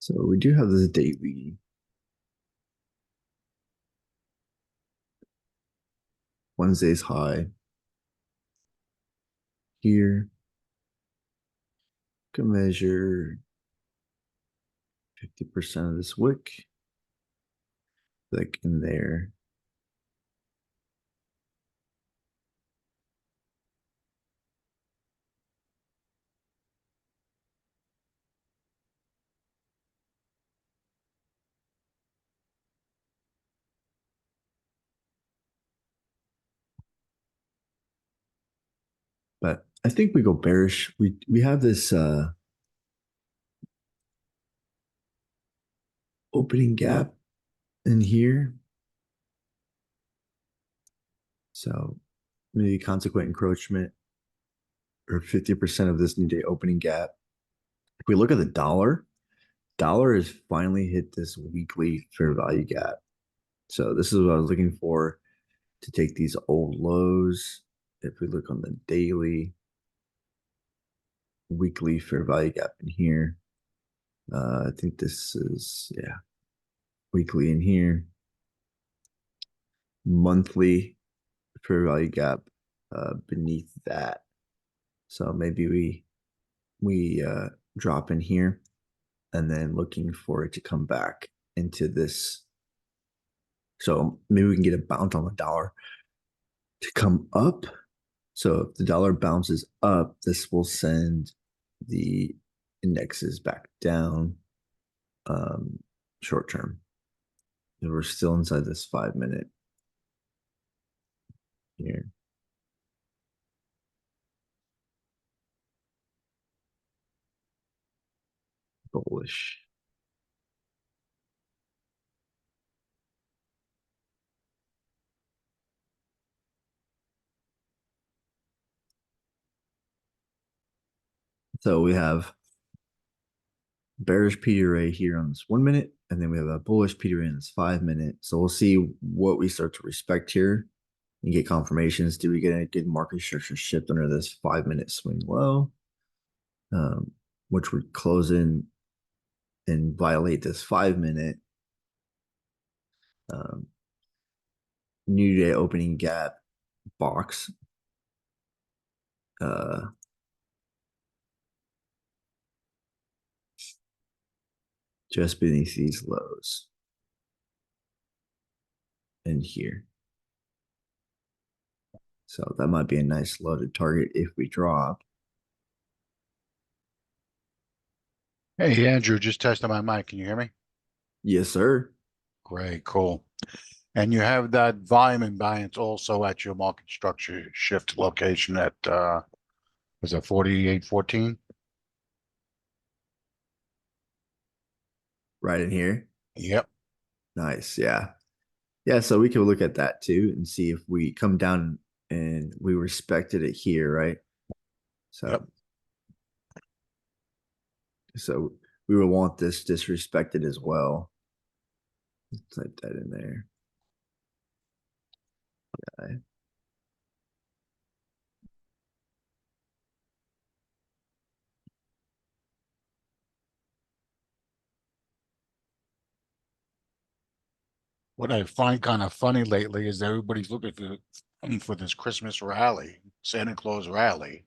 So we do have this daily. Wednesday's high here. Can measure 50% of this wick, like in there. But I think we go bearish. We have this opening gap in here. So maybe consequent encroachment or 50% of this new day opening gap. If we look at the dollar has finally hit this weekly fair value gap. So this is what I was looking for to take these old lows. If we look on the daily, weekly fair value gap in here. I think this is, yeah, weekly in here. Monthly fair value gap beneath that. So maybe we drop in here and then looking for it to come back into this. So maybe we can get a bounce on the dollar to come up. So if the dollar bounces up, this will send the indexes back down short term. And we're still inside this 5 minute here. Bullish. So we have bearish PD array here on this 1 minute, and then we have a bullish PD array in this 5 minute. So we'll see what we start to respect here and get confirmations. Do we get a good market structure shift under this 5 minute swing low, which would close in and violate this 5 minute new day opening gap box. Just beneath these lows in here. So that might be a nice low to target if we drop. Hey, Andrew, just testing my mic. Can you hear me? Yes, sir. Great, cool. And you have that volume imbalance also at your market structure shift location at was it 4814? Right in here. Yep. Nice. Yeah. Yeah. So we can look at that too and see if we come down and we respected it here, right? Yep. So we would want this disrespected as well. Type that in there. Okay. What I find kind of funny lately is everybody's looking for this Christmas rally, Santa Claus rally.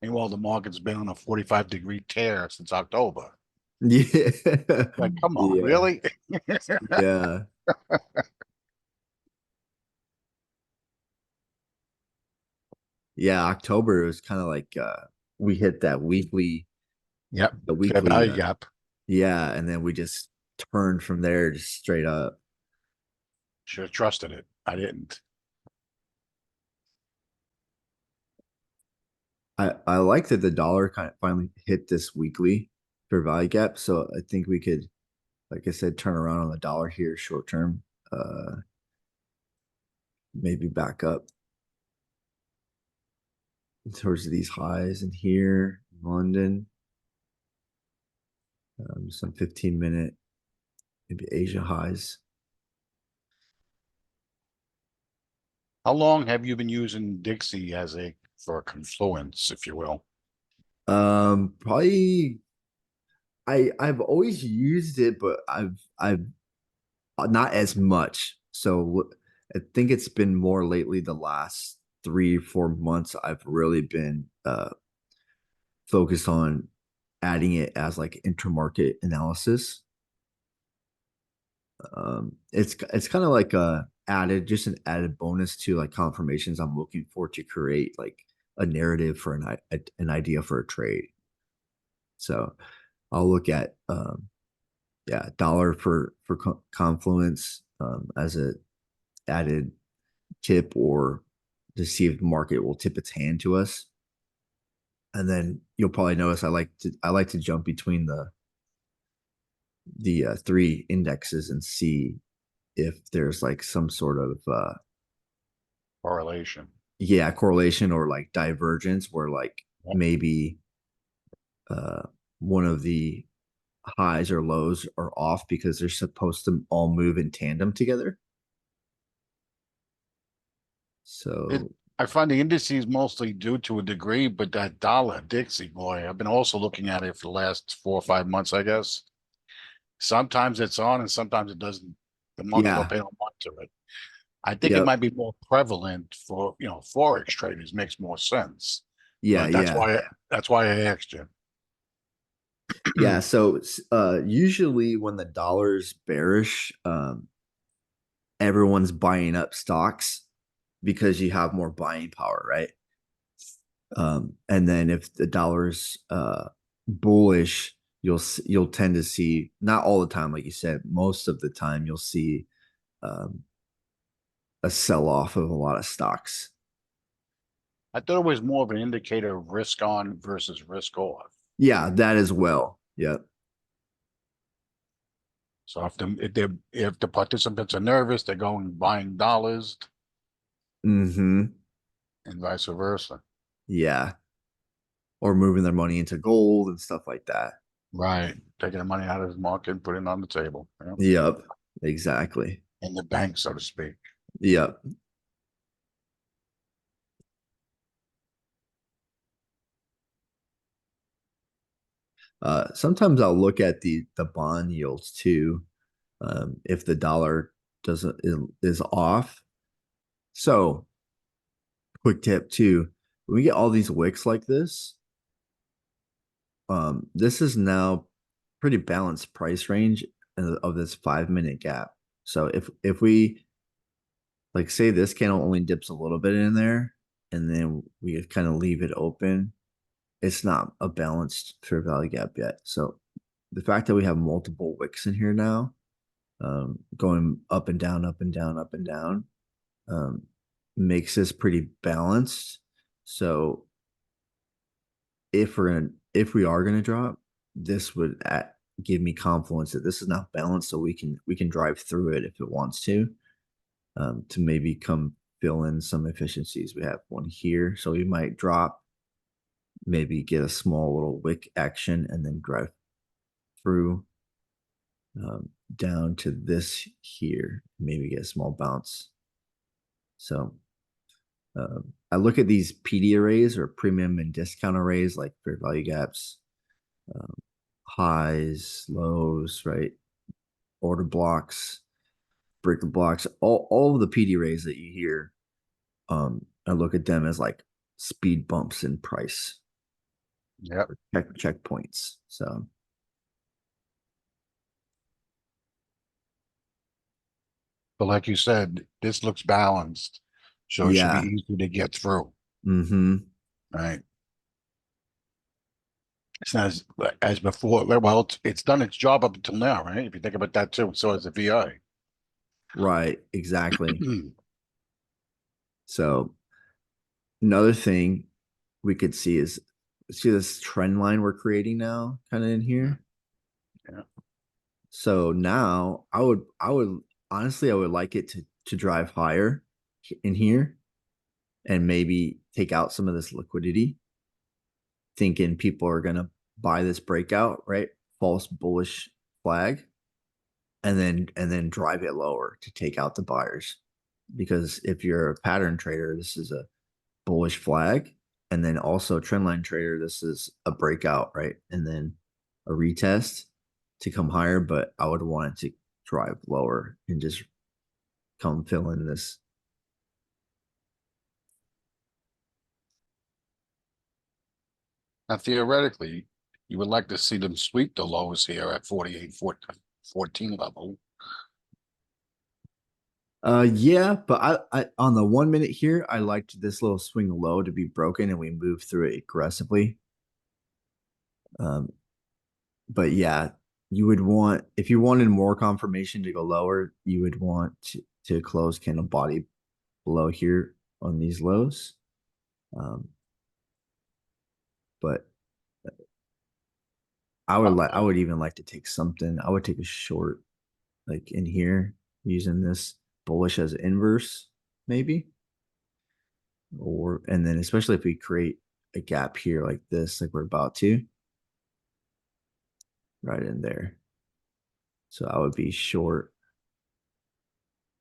Meanwhile, the market's been on a 45-degree tear since October. Yeah. Like, come on, Yeah. really? Yeah. Yeah. October was kind of like we hit that weekly, Yep. the Fair weekly value gap. yeah, and then we just turned from there just straight up. Should have trusted it. I didn't. I like that the dollar kind of finally hit this weekly fair value gap. So I think we could, like I said, turn around on the dollar here short term. Maybe back up towards these highs in here, London. Some 15 minute, maybe Asia highs. How long have you been using Dixie as for a confluence, if you will? Probably I've always used it, but I've not as much. So I think it's been more lately. The last 3 4 months, I've really been focused on adding it as like intermarket analysis. It's kind of like a added, just an added bonus to like confirmations I'm looking for to create like a narrative for an idea for a trade. So I'll look at yeah, dollar for confluence as a added tip, or to see if the market will tip its hand to us. And then you'll probably notice I like to jump between the three indexes and see if there's like some sort of Correlation. yeah, correlation or like divergence where like Yep. maybe uh one of the highs or lows are off because they're supposed to all move in tandem together. It, So I find the indices mostly due to a degree, but that dollar Dixie boy, I've been also looking at it for the last 4 or 5 months, I guess. Sometimes it's on and sometimes it doesn't. The market don't yeah, pay no mind to it. I think it yep, might be more prevalent for, Forex traders makes more sense. yeah, But that's yeah. why I asked you. Yeah, so usually when the dollar's bearish, everyone's buying up stocks because you have more buying power, right? And then if the dollar's bullish, you'll tend to see, not all the time, like you said, most of the time you'll see um, a sell off of a lot of stocks. I thought it was more of an indicator of risk on versus risk off. Yeah, that as well. Yep. So if the participants are nervous, they're going buying dollars Mm-hmm. and vice versa. Yeah. Or moving their money into gold and stuff like that. Right. Taking the money out of the market and putting it on the table. Yeah. Yep. Exactly. In the bank, so to speak. Yep. Sometimes I'll look at the bond yields too, if the dollar doesn't is off. So, quick tip too: when we get all these wicks like this is now pretty balanced price range of this 5 minute gap. So if we like say this candle only dips a little bit in there, and then we kind of leave it open, it's not a balanced fair value gap yet. So the fact that we have multiple wicks in here now, going up and down, up and down, up and down, um, makes this pretty balanced. So if we are gonna drop, this would give me confidence that this is not balanced, so we can drive through it if it wants to maybe come fill in some efficiencies. We have one here, so we might drop, maybe get a small little wick action, and then drive through down to this here, maybe get a small bounce. So I look at these PD arrays or premium and discount arrays, like fair value gaps, um, highs, lows, right? Order blocks, breaker blocks, all of the PD arrays that you hear. I look at them as like speed bumps in price, Yep. or checkpoints. So But like you said, this looks balanced. So it should be yeah, easy to get through. mm-hmm, Right. It's not as before. Well, it's done its job up until now, right? If you think about that too. So as a VI. right, exactly. So another thing we could see is, see this trend line we're creating now, kind of in Yeah. here. Yeah. So now I would honestly, I would like it to drive higher in here and maybe take out some of this liquidity, thinking people are gonna buy this breakout, right? False bullish flag, and then drive it lower to take out the buyers. Because if you're a pattern trader, this is a bullish flag, and then also trendline trader, this is a breakout, right? And then a retest to come higher, but I would want it to drive lower and just come fill in this. Now theoretically, you would like to see them sweep the lows here at 14 level. Yeah, but I on the 1 minute here, I liked this little swing low to be broken and we move through it aggressively. Um, but yeah, you would want if you wanted more confirmation to go lower, you would want to close candle body below here on these lows. Um, but I would even like to take something. I would take a short like in here using this bullish as inverse, maybe. Or and then especially if we create a gap here like this, like we're about to, right in there. So I would be short.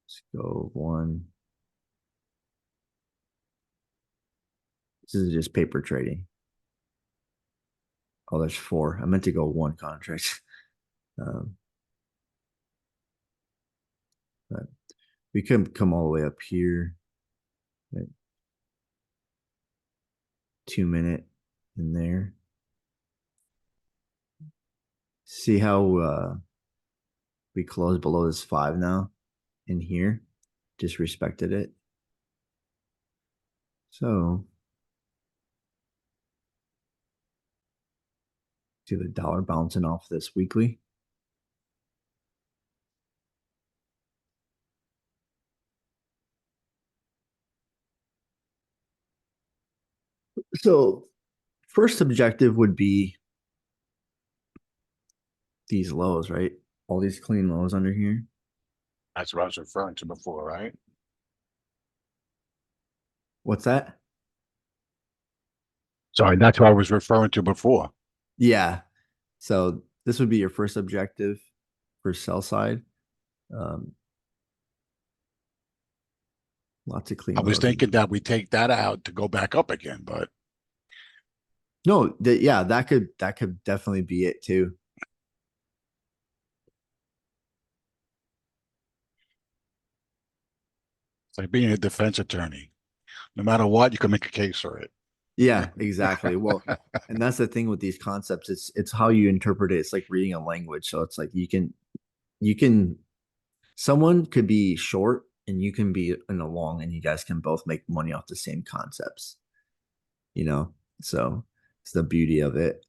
Let's go one. This is just paper trading. Oh, there's four. I meant to go one contract. Um, but we could come all the way up here. Right? 2 minute in there. See how we close below this 5 now in here. Just respected it. So see the dollar bouncing off this weekly. So first objective would be these lows, right? All these clean lows under here. That's what I was referring to before, right? What's that? Sorry, that's what I was referring to before. Yeah. So this would be your first objective for sell side. Um, lots of I clean was lows. thinking that we take that out to go back up again, but No, yeah, that could definitely be it too. it's like being a defense attorney. No matter what, you can make a case for it. Yeah, exactly. Well, and that's the thing with these concepts. It's how you interpret it. It's like reading a language. So it's like you can someone could be short and you can be in a long and you guys can both make money off the same concepts. You know? So it's the beauty of it.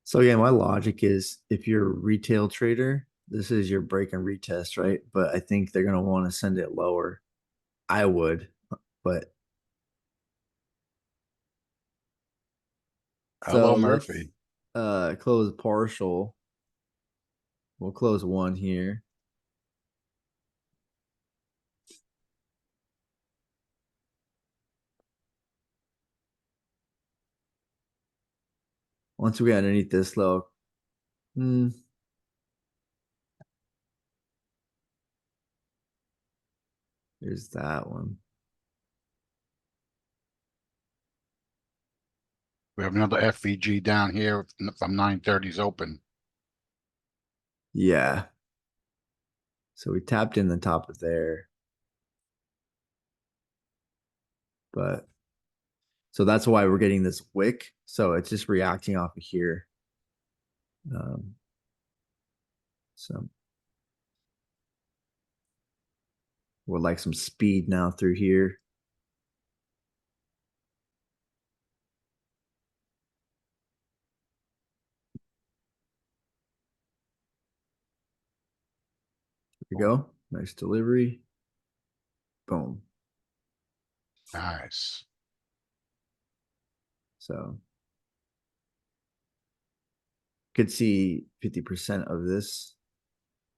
So yeah, my logic is if you're a retail trader, this is your break and retest, right? But I think they're gonna want to send it lower. I would, but so Hello, let's Murphy. close partial. We'll close one here. Once we get underneath this low, hmm, there's that one. We have another FVG down here from 930's open. Yeah. So we tapped in the top of there, but so that's why we're getting this wick. So it's just reacting off of here. Um, so we'd like some speed now through here. Here we go. Nice delivery. Boom. Nice. So could see 50% of this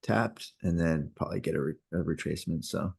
tapped and then probably get a retracement. So